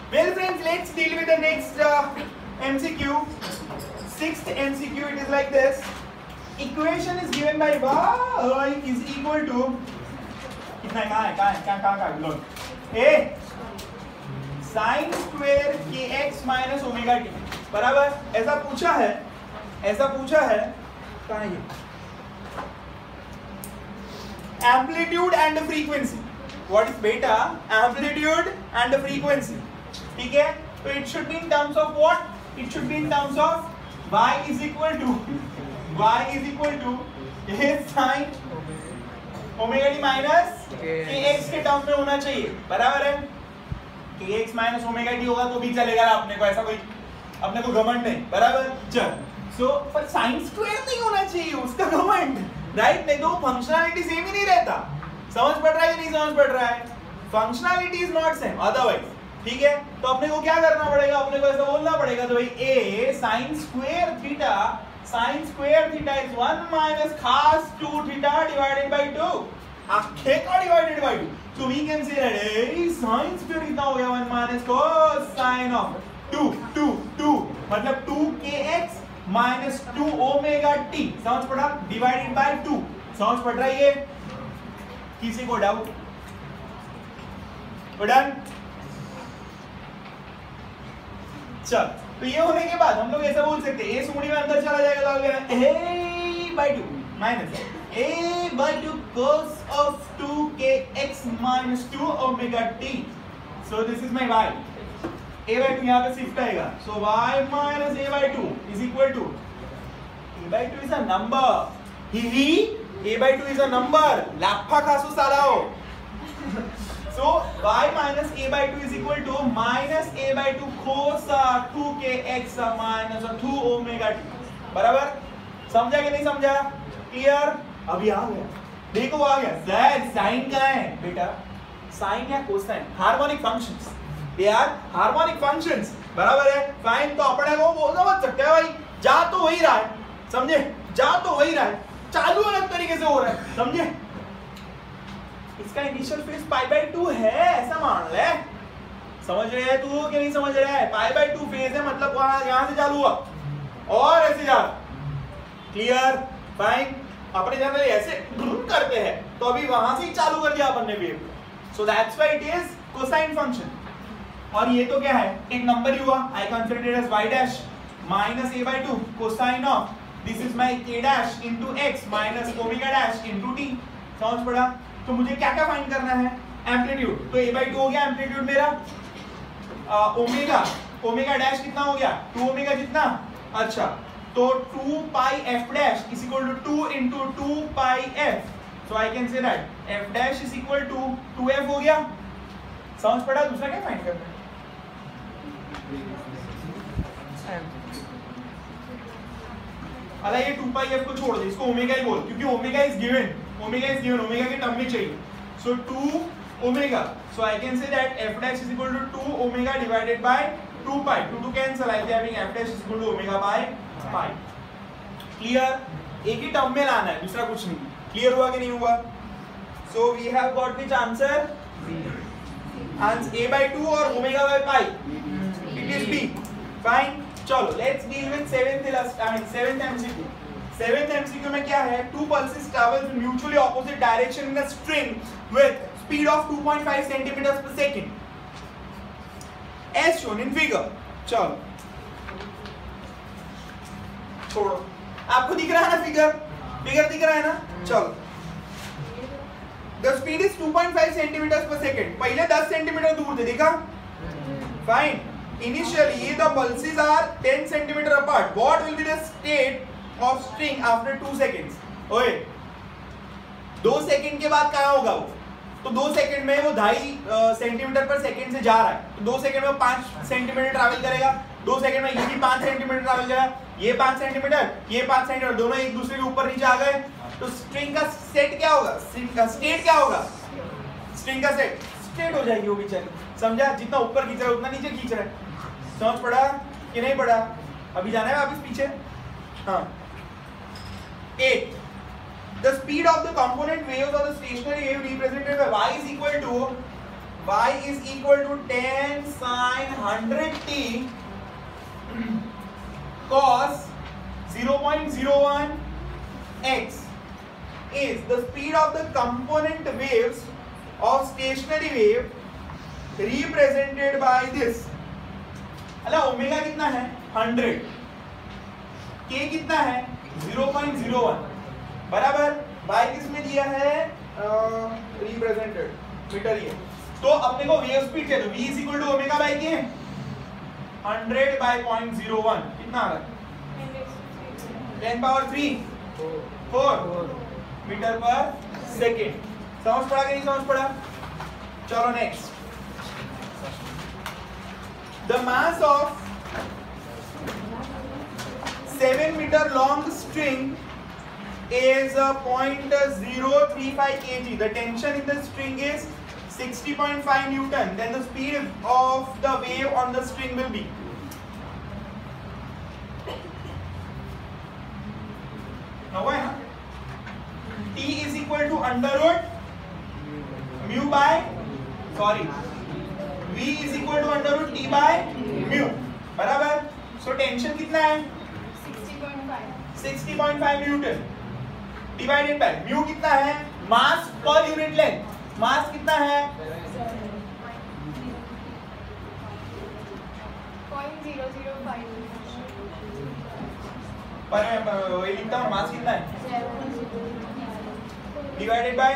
Well friends, let's deal with the next MCQ. Sixth MCQ, it is like this. Equation is given by y is equal to कितना कहाँ लोग a sin square kx minus omega t बराबर ऐसा पूछा है कहाँ है ये amplitude and frequency. What is beta? Amplitude and frequency. ठीक है, तो it should be in terms of what? It should be in terms of y is equal to a sin omega t minus kx के term में होना चाहिए, बराबर है. kx minus omega t होगा तो भी चलेगा अपने को, ऐसा कोई अपने को घमंड नहीं, बराबर. चल, सो पर sin स्क्वायर नहीं होना चाहिए उसका घमंड, राइट? नहीं तो फंक्शनैलिटी सेम ही नहीं रहता. समझ पड़ रहा है कि नहीं समझ पड़ रहा है? Functionality is not same otherwise. ठीक है, तो अपने को क्या करना पड़ेगा? अपने को ऐसा बोलना पड़ेगा तो भाई a sin square theta is 1 minus cos 2 theta divided by 2. आखे का divided by 2. So we can say that a sin square कितना हो गया 1 minus cos sin of 2 मतलब 2kx minus 2 omega t. समझ पड़ा? divided by 2. समझ पड़ रहा है ये? किसी को डाउट? डन. चल, तो ये होने के बाद हम लोग ऐसा बोल सकते हैं, a सुमड़ी में अंदर चला जाएगा तो आगे a by 2 minus a by 2 cos of 2kx minus 2 omega t. So this is my y. a by 2 यहाँ पे शिफ्ट आएगा. So y minus a by 2 is equal to a by 2 is a number. a by 2 is a number. लाफा खासू साला हो. So y minus a by 2 is equal to minus a by 2 cos 2kx minus 2 omega t. बराबर? समझा कि नहीं समझा? Clear? अभी आ गया, देखो आ गया. सर साइन कहाँ है बेटा? साइन या कोसाइन हार्मोनिक फंक्शंस यार, हार्मोनिक फंक्शंस, बराबर है. फाइन तो अपने को वो समझ सकते हैं भाई, जा तो वही रहा है, समझे? जा तो वही रहा है, चालू अलग तरीके से हो रहा है, समझे? इसका इनिशियल फेज पाई बाय 2 है, ऐसा मान ले. समझ रहे हैं तू कि नहीं समझ रहा है? पाई बाय 2 फेज है, मतलब वहां यहां से चालू हुआ और ऐसे जा. क्लियर? फाइन. अपने जनरली ऐसे करते हैं तो अभी वहां से ही चालू कर दिया अपन ने wave. So that's why it is cosine function. और ये तो क्या है? एक नंबर ही हुआ. I consider it as y dash minus a by 2 cosine of this is my k dash into x minus omega dash into t. समझ पड़ा? तो मुझे क्या क्या फाइंड करना है? एम्पलीट्यूड. तो a by 2 हो गया एम्पलीट्यूड मेरा. ओमेगा डैश कितना हो गया? 2 ओमेगा जितना. अच्छा, तो 2 pi f dash is equal to 2 into 2 pi f. So I can say that f dash is equal to 2f हो गया. समझ पड़ा? दूसरा क्या फाइंड करना है? अरे ये 2 पाई f को छोड़ दे, इसको ओमेगा ही बोल, क्योंकि ओमेगा इज गिवन ओमेगा के टर्म में चाहिए. सो 2 omega. So I can say that f dash is equal to 2 omega divided by 2 pi. 2 cancel, I am having f dash is equal to omega by pi. Clear? एक ही term में लाना है, दूसरा कुछ नहीं. क्लियर हुआ कि नहीं हुआ? So we have got which answer? Answer a by 2 और omega by pi. It is b. Fine. चलो let's deal with seventh MCQ. Seventh MCQ में क्या है? Two pulses travel in mutually opposite direction in a string with speed of 2.5 centimetres per second as shown in figure. चलो छोड़ो, आपको दिख रहा है ना फिगर दिख रहा है ना? चलो, the speed is 2.5 centimetres per second. पहले 10 सेंटीमीटर दूर थे, देखा? Fine. Initially the pulses are 10 centimeter apart. What will be the state of string after 2 seconds? ओए, 2 सेकंड के बाद कहाँ होगा वो? तो 2 सेकंड में वो 2.5 सेंटीमीटर पर सेकंड से जा रहा है, तो 2 सेकंड में 5 सेंटीमीटर ट्रैवल करेगा. 2 सेकंड में ये भी 5 सेंटीमीटर ट्रैवल करेगा, ये 5 सेंटीमीटर, ये 5 सेंटीमीटर, दोनों एक दूसरे के ऊपर नीचे आ गए. तो स्ट्रिंग का सेट क्या होगा? स्ट्रिंग का स्टेट क्या होगा? स्ट्रिंग का सेट स्ट्रेट हो जाएगी वो बेचारी. समझा? जितना ऊपर खींच रहा है उतना नीचे खींच रहा है. समझ पड़ा कि नहीं पड़ा? अभी जाना है वापस पीछे. हाँ. 8. The speed of the component waves of the stationary wave represented by y is equal to 10 sin find 100t cos 0.01 x is the speed of the component waves of stationary wave represented by this. अला omega कितना है 100, k कितना है 0.01 बराबर y किसमें दिया है represented metre ये. तो अपने को वेव स्पीड चाहिए तो v is equal to omega by k 100 bye 0.01 कितना आ रहा है 10 पावर 3 4 मीटर पर सेकेंड. समझ पड़ा कि नहीं समझ पड़ा? चलो next. The mass of 7 meter long string is 0.035 kg. The tension in the string is 60.5 Newton. Then the speed of the wave on the string will be. Now why? T is equal to under root mu by V is equal to under root T by mu बराबर. So tension कितना है 60.5 Newton divided by mu कितना है मास per unit length. मास कितना है 0.005 पर वही लिखता हूँ. मास कितना है डिवाइडेड बाय.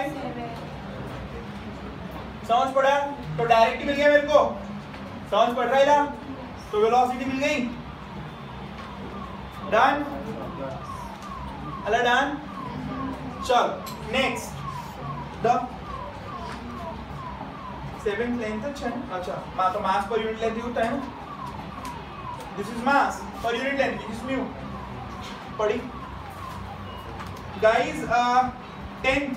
समझ पड़ा? तो डायरेक्ट मिल गया मेरे को. समझ पड़ रहा है ना? तो वेलोसिटी मिल गई. डन अला डन. चल नेक्स्ट द 7th लेंथ. अच्छा तो मास पर यूनिट लेंथ होता है ना. This is mass per unit length this is mu. पढ़ी guys. 10th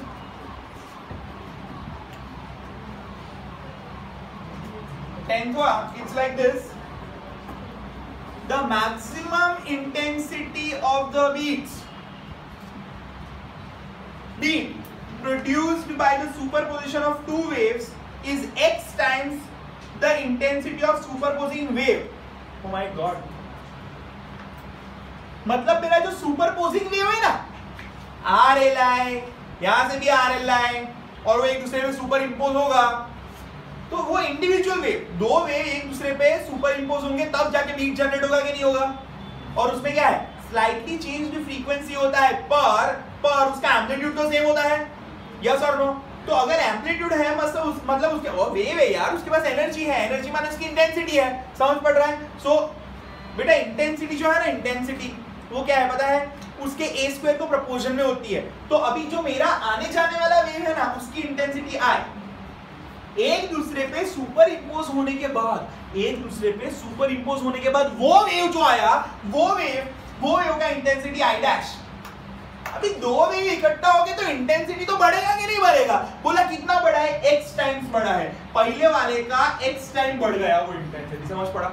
it's like this. The maximum intensity of the beat produced by the superposition of two waves is x times the intensity of superposing wave. Oh my god. मतलब मेरा जो सुपरपोजिंग wave है ना RLI, यहां से भी RLI और वो एक दूसरे में सुपर इंपोज होगा तो वो इंडिविजुअल वेव, दो वेव एक दूसरे पे सुपर इंपोज होंगे तब जाके बीट जनरेट होगा कि नहीं होगा. और उसमें क्या है स्लाइटली चेंज्ड फ्रीक्वेंसी होता है पर उसका एम्पलीट्यूड तो सेम होता है. यस और नो? तो अगर एम्पलीट्यूड है मतलब उसके वो वेव है यार उसके पास एनर्जी है. एनर्जी माने उसकी इंटेंसिटी है. समझ पड़ रहा है? सो बेटा इंटेंसिटी जो है ना इंटेंसिटी वो क्या है पता है उसके a स्क्वायर को प्रोपोर्शन में होती है. तो अभी जो मेरा आने जाने वाला वेव है ना उसकी इंटेंसिटी I एक दूसरे पे सुपर इंपोज होने के बाद वो वेव जो आया वो वेव का इंटेंसिटी I डैश. अभी दो वेव इकट्ठा हो गए तो इंटेंसिटी तो बढ़ेगा कि नहीं बढ़ेगा? बोला कितना बढ़ा है x टाइम्स बढ़ा है. पहले वाले का x टाइम बढ़ गया वो इंटेंसिटी. समझ पड़ा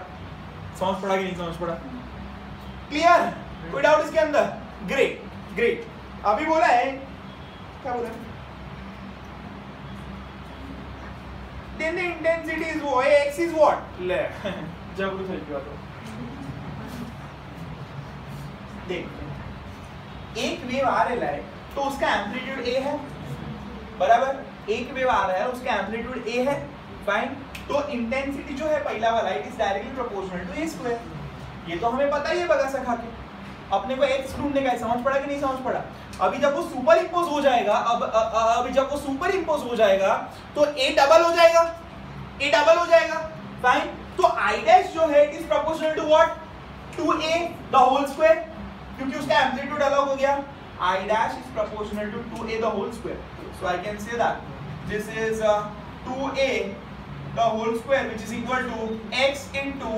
कि नहीं समझ पड़ा? क्लियर? कोई डाउट इसके अंदर? ग्रेट. अभी बोला है क्या बोला then the intensity is what? X is what? ले जब कुछ सही बात हो. देख एक वेव आ रहा है तो उसका एम्पलीट्यूड a है बराबर. एक वेव आ रहा है उसका एम्पलीट्यूड a है फाइन. तो इंटेंसिटी जो है पहला वाला it is directly proportional to a square. ये तो हमें पता ही है बगा सखा के. अपने को x ढूंढने का है. समझ पड़ा कि नहीं समझ पड़ा? अभी जब वो सुपर इंपोज हो जाएगा अभी जब वो सुपर इंपोज हो जाएगा तो a डबल हो जाएगा फाइन. तो I डैश जो है it is proportional to what 2a the whole square क्योंकि उसका एम्पलीट्यूड अलग हो गया. I dash is proportional to 2a the whole square. So I can say that this is 2a the whole square which is equal to x into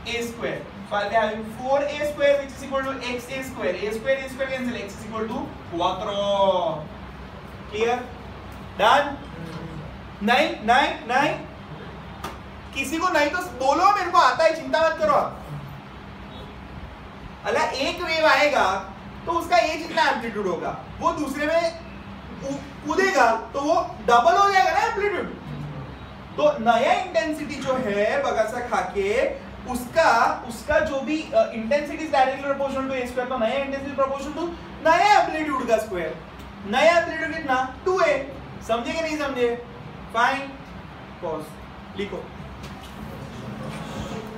a square. So I'll be having 4a square which is equal to xa square. A square cancel. X is equal to 4. Clear? Done? नहीं किसी को नहीं तो बोलो मेरे को आता है चिंता मत करो. अला एक वेव आएगा तो उसका a जितना एम्पलीट्यूड होगा वो दूसरे में कूदेगा तो वो डबल हो जाएगा ना एम्पलीट्यूड. तो नया इंटेंसिटी जो है बगासा खाके उसका जो भी intensity is directly proportional to a square, तो नया इंटेंसिटी प्रोपोर्शनल टू नया एम्पलीट्यूड का स्क्वायर। नया एम्पलीट्यूड कितना 2a, समझे कि नहीं समझे? फाइन, पॉज, लिखो।